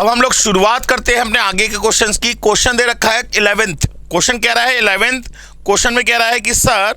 अब हम लोग शुरुआत करते हैं अपने आगे के क्वेश्चंस की। क्वेश्चन दे रखा है 11th क्वेश्चन, कह रहा है 11th क्वेश्चन में कह रहा है कि sir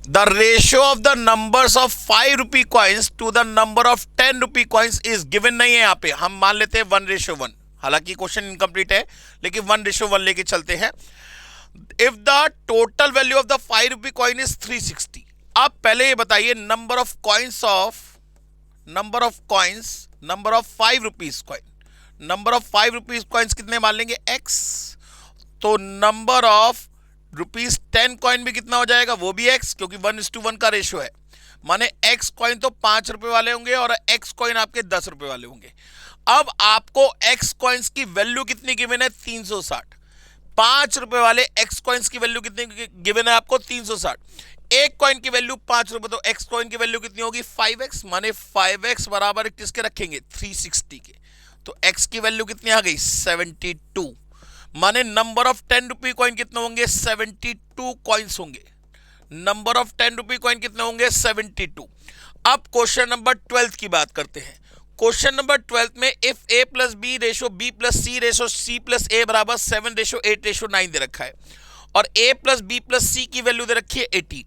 the ratio of the numbers of 5 rupee coins to the number of 10 rupee coins is given नहीं है। यहाँ पे हम मान लेते हैं 1:1, हालांकि क्वेश्चन इनकम्प्लीट है लेकिन 1:1 लेके चलते हैं। If the total value of the 5 rupee coin is 360, आप पहले ये बताइए number of 5 rupees coin, number of 5 rupees coins कितने मान लेंगे x, तो नंबर ऑफ रुपीज 10 कॉइन भी कितना हो जाएगा, वो भी x, क्योंकि 1:1 का रेशियो है। माने x कॉइन तो 5 रुपए वाले होंगे और x कॉइन आपके 10 रुपए वाले होंगे। अब आपको x कॉइन्स की वैल्यू कितनी गिवन है, 360। 5 रुपए वाले x कॉइन्स की वैल्यू कितनी गिवन है आपको, 360। एक कॉइन की वैल्यू 5 रुपए, तो x कॉइन की वैल्यू कितनी होगी, 5x। माने 5x बराबर किसके रखेंगे, 360 के। तो x की वैल्यू कितनी आ गई, 72। माने नंबर ऑफ 10 रुपी कॉइन कितने होंगे, 72 कॉइन्स होंगे। नंबर ऑफ 10 रुपी कॉइन कितने होंगे, 72। अब क्वेश्चन नंबर 12 की बात करते हैं। क्वेश्चन नंबर 12 में if a plus b ratio b plus c ratio c plus a बराबर 7:8:9 दे रखा है और a plus b plus c की वैल्यू दे रखी है 18।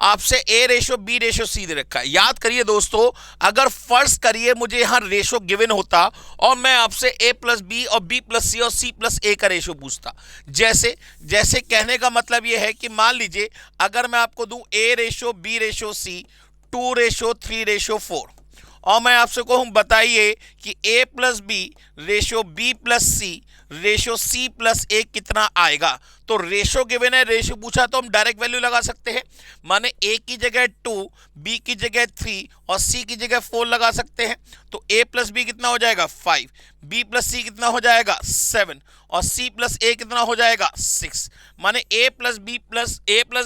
आपसे a ratio b ratio c दे रखा है। याद करिए दोस्तों, अगर फर्ज करिए मुझे यहां रेशो गिवन होता और मैं आपसे a प्लस बी और b प्लस c और c प्लस a का रेशो पूछता, जैसे कहने का मतलब यह है कि मान लीजिए अगर मैं आपको दूं a ratio b ratio c 2:3:4 और मैं आपसे कहूं बताइए कि a plus b ratio b plus c ratio c plus a कितना आएगा, तो रेशो गिवन है, रेशो पूछा तो हम डायरेक्ट वैल्यू लगा सकते हैं। माने a की जगह 2, b की जगह 3 और c की जगह 4 लगा सकते हैं। तो a प्लस बी कितना हो जाएगा, 5, b प्लस c कितना हो जाएगा, 7 और c प्लस a कितना हो जाएगा, 6। माने a plus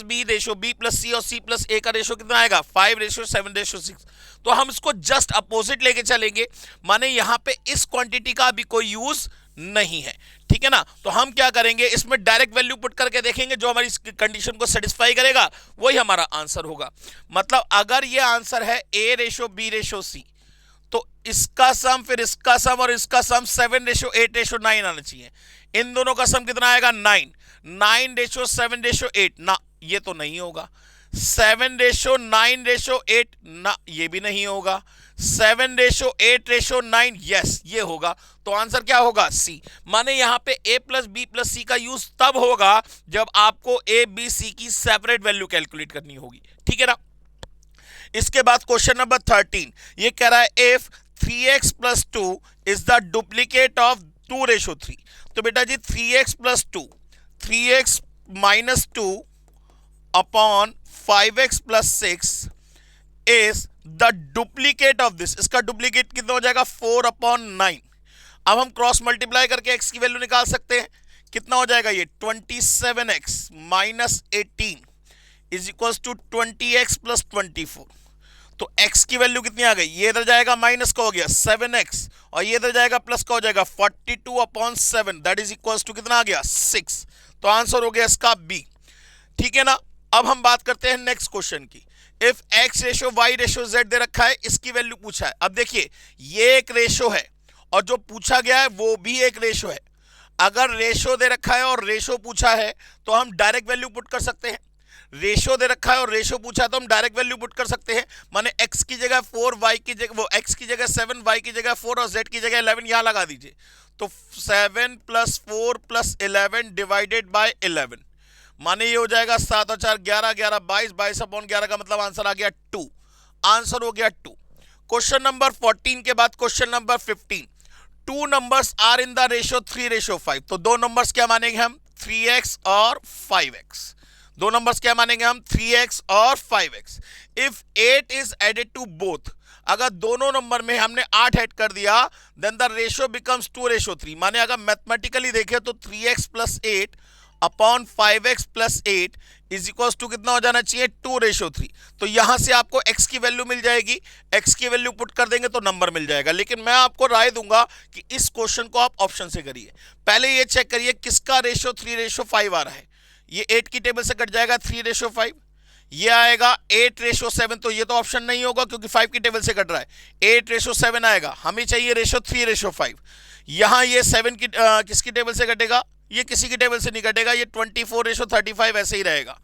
b ratio b plus c और c प्लस a का रेशो कितना आएगा, 5:7:6। तो हम इसको जस्ट अपोजिट लेके चलेंगे, माने यहां पे इस क्वांटिटी का अभी कोई यूज नहीं है, ठीक है ना। तो हम क्या करेंगे, इसमें डायरेक्ट वैल्यू पुट करके देखेंगे, जो हमारी कंडीशन को सेटिस्फाई करेगा वही हमारा आंसर होगा। मतलब अगर ये आंसर है a ratio b ratio c, तो इसका सम फिर इसका सम और इसका सम 7:8:9 आना चाहिए। इन दोनों का सम कितना आएगा, 9:7:8 ना, ये तो नहीं होगा। 7:9:8 ना, ये भी नहीं होगा। 7:8:9 यस, ये होगा। तो आंसर क्या होगा, सी। माने यहां पे a प्लस बी प्लस सी का यूज तब होगा जब आपको a b c की सेपरेट वैल्यू कैलकुलेट करनी होगी, ठीक है ना। इसके बाद क्वेश्चन नंबर 13 ये कह रहा है if 3x plus 2 is the duplicate of 2:3। तो बेटा जी 3x plus 2, 3x minus 2 upon 5x plus 6 is the duplicate of this. इसका डुप्लीकेट कितना हो जाएगा, 4/9। अब हम क्रॉस मल्टीप्लाई करके x की वैल्यू निकाल सकते हैं, कितना हो जाएगा ये 27x minus 18 is equal to 20x plus 24। तो x की वैल्यू कितनी आ गई, ये इधर जाएगा माइनस का हो गया 7x और ये इधर जाएगा प्लस का हो जाएगा 42/7, दैट इज इक्वल टू कितना आ गया 6। तो आंसर हो गया इसका बी, ठीक है ना। अब हम बात करते हैं नेक्स्ट क्वेश्चन की। If x ratio y ratio z दे रखा है, इसकी वैल्यू पूछा है। अब देखिए ये एक रेशो है और जो पूछा गया है वो भी एक रेशो है। अगर रेशो दे रखा है और रेशो पूछा है तो हम डायरेक्ट वैल्यू पुट कर सकते हैं। रेशो दे रखा है और रेशो पूछा है तो हम डायरेक्ट वैल्यू पुट कर सकते हैं। माने x की जगह 4, y की जगह वो x की जगह 7, y की जगह 4 और z की जगह 11 यहां लगा दीजिए। तो 7 + 4 + 11 डिवाइडेड बाय 11, माने ये हो जाएगा 7 और 4 11, 11 22, 22/11 का मतलब आंसर आ गया 2। आंसर हो गया 2। क्वेश्चन नंबर 14 के बाद question number 15। 2 numbers are in the ratio 3:5। तो दो नंबर्स क्या मानेंगे हम, 3x और 5x। दो नंबर्स क्या मानेंगे हम, 3x और 5x। If 8 is added to both, अगर दोनों नंबर में हमने 8 ऐड कर दिया देन द रेशो बिकम्स 2:3। माने अगर मैथमेटिकली देखें तो 3x plus 8 upon 5x plus 8 is equal to कितना हो जाना चाहिए, 2:3। तो यहां से आपको x की वैल्यू मिल जाएगी, x की वैल्यू पुट कर देंगे तो नंबर मिल जाएगा। लेकिन मैं आपको राय दूंगा कि इस क्वेश्चन को आप ऑप्शन से करिए। पहले ये चेक करिए किसका रेशो 3:5 आ रहा है। ये 8 की टेबल से कट जाएगा 3:5, ये आएगा 8:7। तो ये तो ऑप्शन नहीं होगा क्योंकि 5 की टेबल से कट रहा है। 8:7 आएगा, हमें चाहिए रेशो 3:5। यहां ये 7 की किसकी टेबल से कटेगा, ये किसी की टेबल से नहीं कटेगा, ये 24:35 ऐसे ही रहेगा।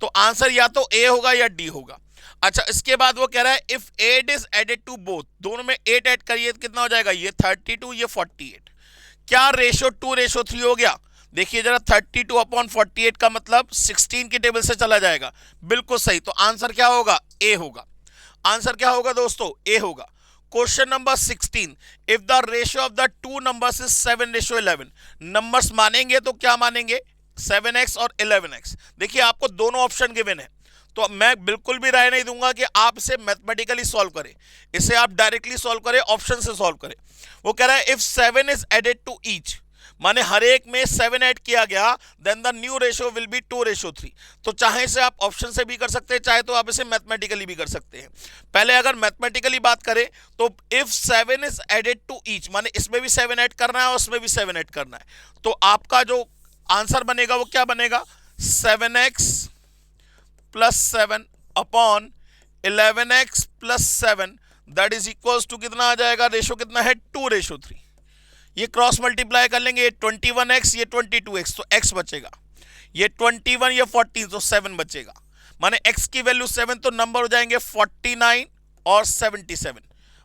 तो आंसर या तो ए होगा या डी होगा। अच्छा, इसके बाद वो कह रहा है if 8 is added to both, दोनों में 8 ऐड करिए तो कितना हो जाएगा, ये 32 ये 48। क्या रेशो 2:3 हो गया? देखिए जरा, 32/48 का मतलब 16 की टेबल से चला जाएगा। बिल्कुल सही। तो आंसर क्या होगा, ए होगा। आंसर क्या होगा दोस्तों, ए होगा। Question number 16, if the ratio of the two numbers is 7:11, numbers मानेंगे तो क्या मानेंगे, 7x और 11x। देखिए आपको दोनों ऑप्शन गिवन है, तो मैं बिल्कुल भी राय नहीं दूंगा कि आप इसे मैथमेटिकली सॉल्व करें, इसे आप डायरेक्टली सॉल्व करें, ऑप्शन से सॉल्व करें। वो कह रहा है if 7 is added to each, माने हर एक में 7 ऐड किया गया, then the new ratio will be 2:3। तो चाहे इसे आप ऑप्शन से भी कर सकते हैं, चाहे तो आप इसे मैथमेटिकली भी कर सकते हैं। पहले अगर मैथमेटिकली बात करें तो if 7 is added to each, माने इसमें भी 7 ऐड करना है और उसमें भी 7 ऐड करना है, तो आपका जो आंसर बनेगा वो क्या बनेगा, 7x plus 7 upon 11x plus 7, that is equals to कितना आ जाएगा, रेशो कितना है, 2:3। ये क्रॉस मल्टीप्लाई कर लेंगे, ये 21x ये 22x, तो x बचेगा, ये 21 ये 14, तो 7 बचेगा। माने x की वैल्यू 7, तो नंबर हो जाएंगे 49 और 77।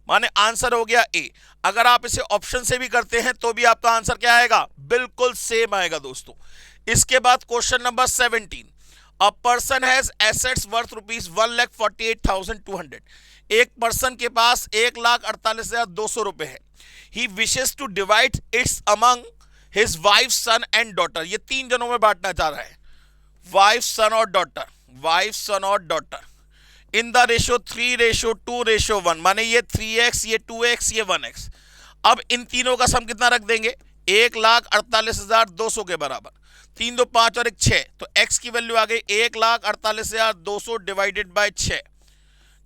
माने आंसर हो गया ए। अगर आप इसे ऑप्शन से भी करते हैं तो भी आपका आंसर क्या आएगा, बिल्कुल सेम आएगा दोस्तों। इसके बाद question number 17, a person has assets worth ₹1,48,200। एक पर्सन के पास 1,48,200 रुपए है। He wishes to divide its among his wife, son and daughter. ये 3 जनों में बांटना चाह रहा है, वाइफ, सन और डॉटर, वाइफ, सन और डॉटर, इन द रेशियो 3:2:1। माने ये 3x ये 2x ये 1x। अब इन तीनों का सम कितना रख देंगे, 1,48,200 के बराबर। 3 2 5 और 1 6, तो x की वैल्यू आ गई 1,48,200 डिवाइडेड बाय 6।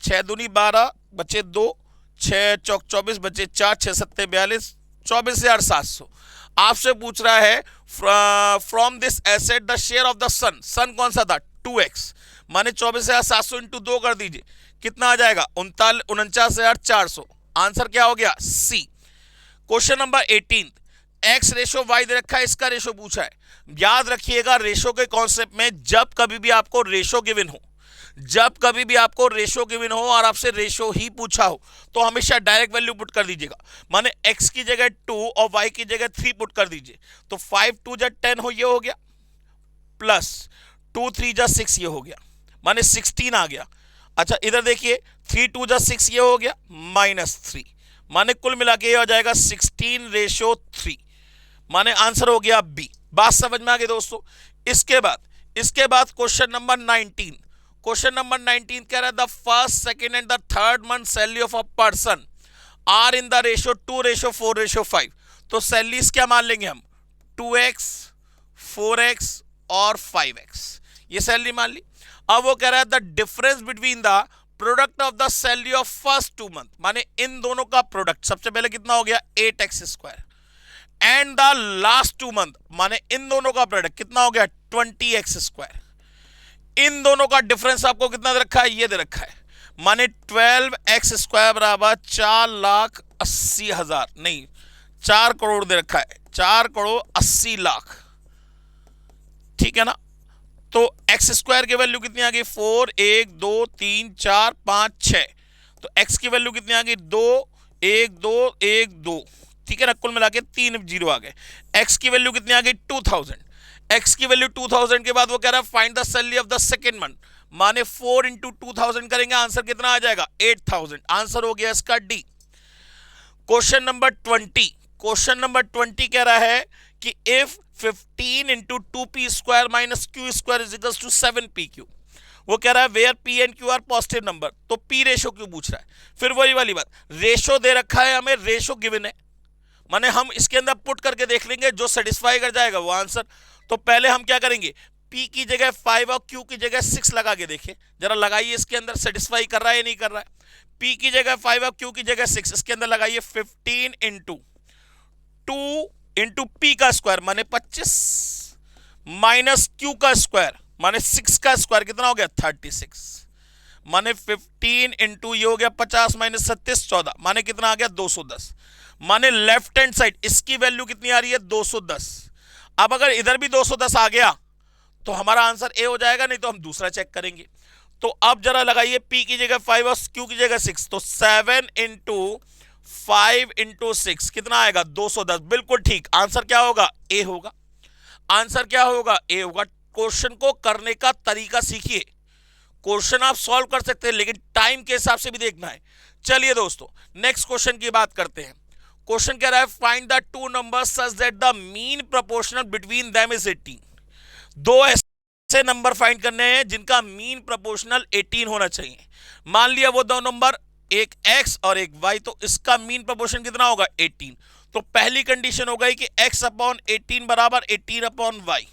6 दूनी 12 बचे 2, 6 चौक 24 बचे 4, 6 7 42, 24,700। आपसे पूछ रहा है from this asset the share of the son. Son कौन सा था, 2x। माने 24,700 इंटू 2 कर दीजिए, कितना आ जाएगा, 49,400। आंसर क्या हो गया, C. Question number 18, x ratio y दे रखा है, इसका रेशो पूछा है। याद रखिएगा रेशो के कॉन्सेप्ट में, जब कभी भी आपको रेशो गिवन हो, जब कभी भी आपको रेशो गिवन हो और आपसे रेशो ही पूछा हो, तो हमेशा डायरेक्ट वैल्यू पुट कर दीजिएगा। माने x की जगह 2 और y की जगह 3 पुट कर दीजिए, तो 5 2 जा 10 हो, ये हो गया, प्लस 2 3 जा 6 ये हो गया, माने 16 आ गया। अच्छा इधर देखिए, 3 2 जा 6 ये हो गया, -3, माने कुल मिला के ये हो जाएगा 16:3। माने आंसर हो गया बी। बात समझ में आ गई दोस्तों। इसके बाद क्वेश्चन नंबर 19, क्वेश्चन नंबर 19 कह रहा है the first, second and the third month salary of a person are in the ratio 2:4:5। तो सैलरीज क्या मान लेंगे हम, 2x 4x और 5x, ये सैलरी मान ली। अब वो कह रहा है the difference between the product of the salary of first 2 month, माने इन दोनों का प्रोडक्ट सबसे पहले कितना हो गया, 8x², and the last 2 month, माने इन दोनों का प्रोडक्ट कितना हो गया, 20x²। इन दोनों का डिफरेंस आपको कितना दे रखा है, ये दे रखा है, माने 12x² बराबर 4,80,000, नहीं 4 करोड़ दे रखा है, 4,80,00,000, ठीक है ना। तो x² की वैल्यू कितनी आ गई, 4 1 2 3 4 5 6, तो x की वैल्यू कितनी आ गई, 2 1 2 1 2, ठीक है ना, कुल मिला के 3 जीरो आ गए। x की वैल्यू कितनी आ गई, 2000। x की वैल्यू 2000 के बाद वो कह रहा है find the salary of the second month, माने 4 × 2000 करेंगे, आंसर कितना आ जाएगा, 8000। आंसर हो गया इसका D. Question number 20, question number 20 कह रहा है कि if 15 × 2p² - q² is equals to 7pq। वो कह रहा है where p and q are positive number, तो p रेशो क्यों पूछ रहा है। फिर वही वाली बात, रेशो दे रखा है हमें, रेशो गिवन है, माने हम इसके अंदर पुट करके देख लेंगे, जो सेटिस्फाई कर जाएगा वो आंसर। तो पहले हम क्या करेंगे, p की जगह 5 और q की जगह 6 लगा के देखिए, जरा लगाइए इसके अंदर, सेटिस्फाई कर रहा है या नहीं कर रहा है। p की जगह 5 और q की जगह 6, इसके अंदर लगाइए 15 × 2 × p का स्क्वायर माने 25 माइनस q का स्क्वायर माने 6 का स्क्वायर कितना हो गया, 36, माने 15 इंटू ये हो गया 50 माइनस 37 14, माने कितना आ गया 210। माने लेफ्ट हैंड साइड इसकी वैल्यू कितनी आ रही है 210। अब अगर इधर भी 210 आ गया तो हमारा आंसर ए हो जाएगा, नहीं तो हम दूसरा चेक करेंगे। तो अब जरा लगाइए, पी की जगह 5 और क्यू की जगह 6, तो 7 इंटू 5 इंटू 6 कितना आएगा 210। बिल्कुल ठीक, आंसर क्या होगा ए होगा। आंसर क्या होगा ए होगा। क्वेश्चन को करने का तरीका सीखिए। क्वेश्चन आप सॉल्व कर सकते हैं लेकिन टाइम के हिसाब से भी देखना है। चलिए दोस्तों नेक्स्ट क्वेश्चन की बात करते हैं। क्वेश्चन कह रहा है find the two numbers such that the mean proportional between them is 18। दो ऐसे नंबर फाइंड करने हैं जिनका मीन प्रोपोर्शनल 18 होना चाहिए। मान लिया वो दो नंबर एक x और एक y, तो इसका मीन प्रोपोर्शन कितना होगा 18। तो पहली कंडीशन हो गई कि x अपॉन 18 बराबर 18 अपॉन वाई,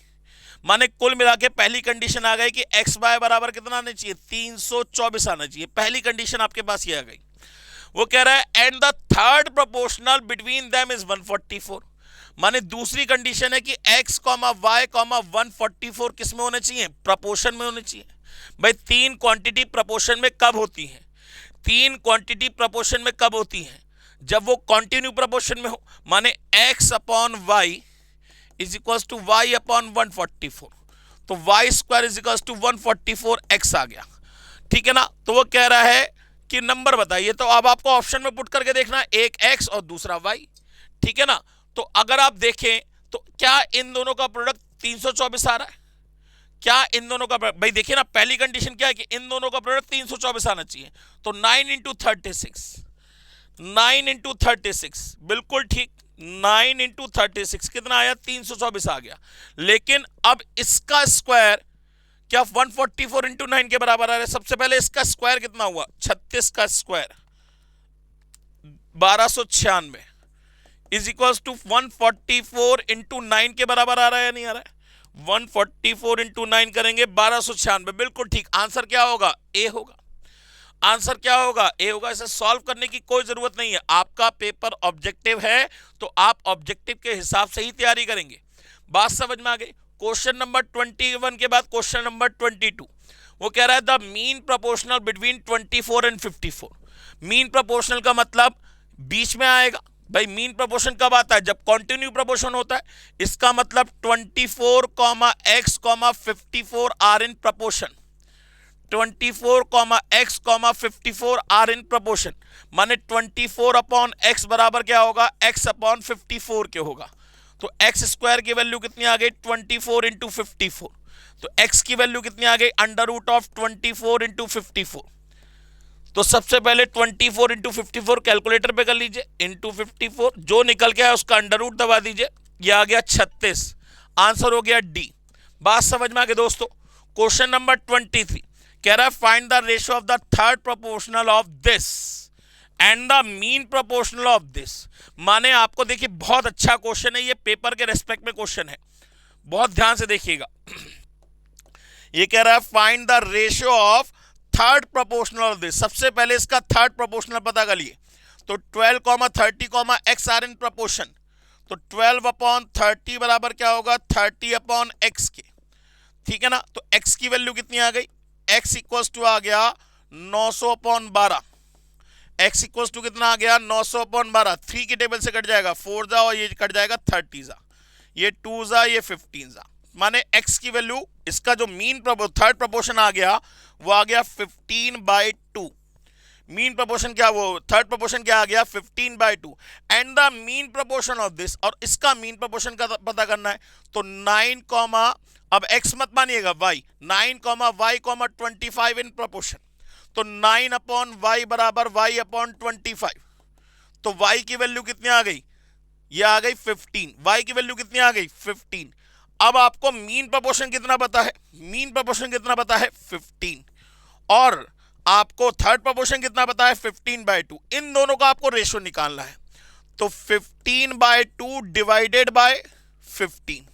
माने कुल मिला के पहली कंडीशन आ गई कि एक्स वाई बराबर कितना आना चाहिए 324 आना चाहिए। पहली कंडीशन आपके पास ये आ गई। वो कह रहा है and the third proportional between them is 144, माने दूसरी कंडीशन है कि x कॉमा वाई कॉमा 144 किस में होने चाहिए प्रपोर्शन में होने चाहिए। भाई तीन क्वांटिटी प्रपोर्शन में कब होती है, तीन क्वांटिटी प्रपोर्शन में कब होती है जब वो कंटिन्यू प्रपोर्शन में हो, माने x upon y is equals to y upon 144, तो y square is equals to 144 x आ गया। ठीक है ना। तो वो कह रहा है कि नंबर बताइए, तो अब आपको ऑप्शन में पुट करके देखना, एक एक्स और दूसरा वाई। ठीक है ना। तो अगर आप देखें तो क्या इन दोनों का प्रोडक्ट 324 आ रहा है, क्या इन दोनों का, भाई देखिए ना पहली कंडीशन क्या है कि इन दोनों का प्रोडक्ट 324 आना चाहिए। तो 9 इंटू 36, 9 इंटू 36 बिल्कुल ठीक, 9 इंटू 36 कितना आया 324 आ गया। लेकिन अब इसका स्क्वायर क्या 144 इंटू 9 के बराबर आ रहा है। सबसे पहले इसका स्क्वायर कितना हुआ 36 का square 1296 is equal to 144 into 9 के बराबर आ रहा है या नहीं आ रहा है। 144 इंटू 9 करेंगे 1296, बिल्कुल ठीक। आंसर क्या होगा ए होगा। आंसर क्या होगा ए होगा। इसे सॉल्व करने की कोई जरूरत नहीं है, आपका पेपर ऑब्जेक्टिव है तो आप ऑब्जेक्टिव के हिसाब से ही तैयारी करेंगे। बात समझ में आ गई। क्वेश्चन नंबर 21 के बाद क्वेश्चन नंबर 22, वो कह रहा है the mean proportional between 24 and 54। Mean proportional का मतलब बीच में आएगा। भाई मीन प्रोपोर्शन कब आता है जब कंटिन्यू प्रोपोर्शन होता है। इसका मतलब 24 x 54 are in proportion, 24 x 54 are in proportion, माने 24 अपॉन x बराबर क्या होगा x अपॉन 54 के होगा। तो x स्क्वायर की वैल्यू कितनी आ गई 24 इंटू 54, तो x की वैल्यू कितनी आ गई अंडर रूट ऑफ 24 इंटू 54। तो सबसे पहले 24 इंटू 54 कैलकुलेटर पे कर लीजिए, इंटू 54 जो निकल के आया उसका अंडर रूट दबा दीजिए, ये आ गया 36। आंसर हो गया डी। बात समझ में आ गई दोस्तों। क्वेश्चन नंबर 23 कह रहा है find the ratio of the third proportional of this and the mean proportional of this. माने आपको देखिए बहुत अच्छा क्वेश्चन है ये, पेपर के रेस्पेक्ट में क्वेश्चन है, बहुत ध्यान से देखिएगा। ये कह रहा है find the ratio of third proportional of this. सबसे पहले इसका थर्ड प्रोपोर्शनल पता कर लिए, तो 12 30 x आर इन प्रोपोर्शन, तो 12 अपॉन 30 बराबर क्या होगा 30 अपॉन x के। ठीक है ना। तो x की वैल्यू कितनी आ गई x इक्वल्स टू आ गया 900 अपॉन 12, x इक्वल्स टू कितना आ गया 900 अपॉन 12, 3 की टेबल से कट जाएगा 4 जा और ये कट जाएगा 30 जा, ये 2 जा ये 15 जा, माने x की वैल्यू इसका जो मीन थर्ड प्रोपोर्शन आ गया वो आ गया 15/2। मीन प्रोपोर्शन क्या, वो थर्ड प्रोपोर्शन क्या आ गया 15/2 and the mean proportion of this, और इसका मीन प्रोपोर्शन का पता करना है। तो 9 अब x मत मानिएगा y, 9 y 25 इन प्रोपोर्शन, तो 9 अपॉन y बराबर y अपॉन 25, तो y की वैल्यू कितनी आ गई ये आ गई 15, y की वैल्यू कितनी आ गई 15। अब आपको मीन प्रोपोर्शन कितना पता है, मीन प्रोपोर्शन कितना पता है 15, और आपको थर्ड प्रोपोर्शन कितना पता है 15/2। इन दोनों का आपको रेशियो निकालना है, तो 15/2 डिवाइडेड बाय 15,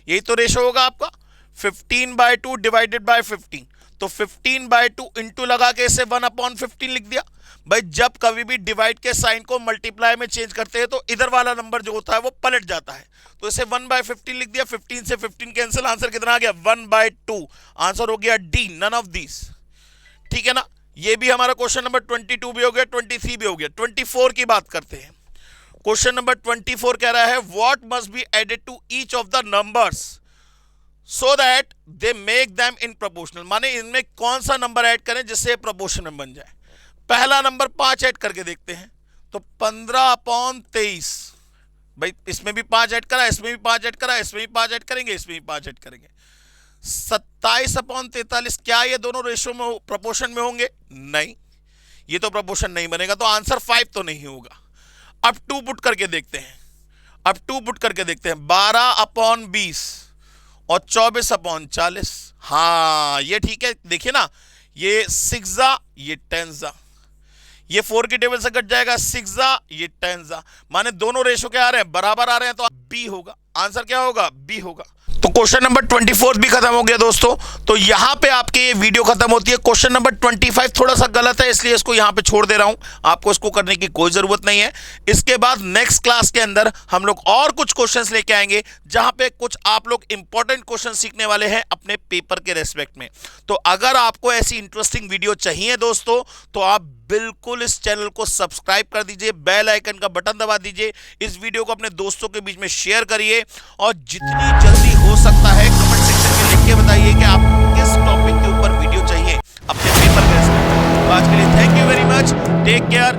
यही तो रेशियो होगा आपका 15/2 डिवाइडेड बाय 15। तो 15/2 इंटू लगा के इसे 1/15 लिख दिया। भाई जब कभी भी डिवाइड के साइन को मल्टीप्लाई में चेंज करते हैं तो इधर वाला नंबर जो होता है वो पलट जाता है, तो इसे 1/15 लिख दिया। 15 से 15 कैंसिल, आंसर कितना आ गया 1/2। आंसर हो गया डी, नन ऑफ दीज। ठीक है ना। ये भी हमारा क्वेश्चन नंबर 22 भी हो गया, 23 भी हो गया। 24 की बात करते हैं। क्वेश्चन नंबर 24 कह रहा है what must be added to each of the numbers so that they make them in proportional, माने इनमें कौन सा नंबर ऐड करें जिससे प्रोपोर्शन में बन जाए। पहला नंबर 5 ऐड करके देखते हैं, तो 15/23, भाई इसमें भी 5 ऐड करा, इसमें भी 5 ऐड करा, इसमें भी 5 ऐड करेंगे, इसमें भी 5 ऐड करेंगे। 27/43, क्या ये दोनों रेशियो में प्रोपोर्शन में होंगे? नहीं, ये तो प्रोपोर्शन नहीं बनेगा, तो आंसर 5 तो नहीं होगा। अब 2 पुट करके देखते हैं, अब 2 पुट करके देखते हैं, 12/20 और 24/40। हाँ ये ठीक है, देखिए ना, ये 6 ये 10, ये 4 की टेबल से कट जाएगा, 6 ये 10, माने दोनों रेशो क्या आ रहे हैं? बराबर आ रहे हैं, तो बी होगा। आंसर क्या होगा? बी होगा। तो क्वेश्चन नंबर 24 भी खत्म हो गया दोस्तों। तो यहां पे आपके ये वीडियो खत्म होती है। क्वेश्चन नंबर 25 थोड़ा सा गलत है, इसलिए इसको यहां पे छोड़ दे रहा हूं, आपको इसको करने की कोई जरूरत नहीं है। इसके बाद नेक्स्ट क्लास के अंदर हम लोग और कुछ क्वेश्चंस लेके आएंगे, जहां पे कुछ आप लोग इंपॉर्टेंट क्वेश्चन सीखने वाले हैं अपने पेपर के रेस्पेक्ट में। तो अगर आपको ऐसी इंटरेस्टिंग वीडियो चाहिए दोस्तों, तो आप बिल्कुल इस चैनल को सब्सक्राइब कर दीजिए, बेल आइकन का बटन दबा दीजिए, इस वीडियो को अपने दोस्तों के बीच में शेयर करिए, और जितनी जल्दी हो सकता है कमेंट सेक्शन में लिख के बताइए कि आपको किस टॉपिक के ऊपर वीडियो चाहिए अपने पेपर के रेस्पेक्ट में। तो आज के लिए thank you very much, take care.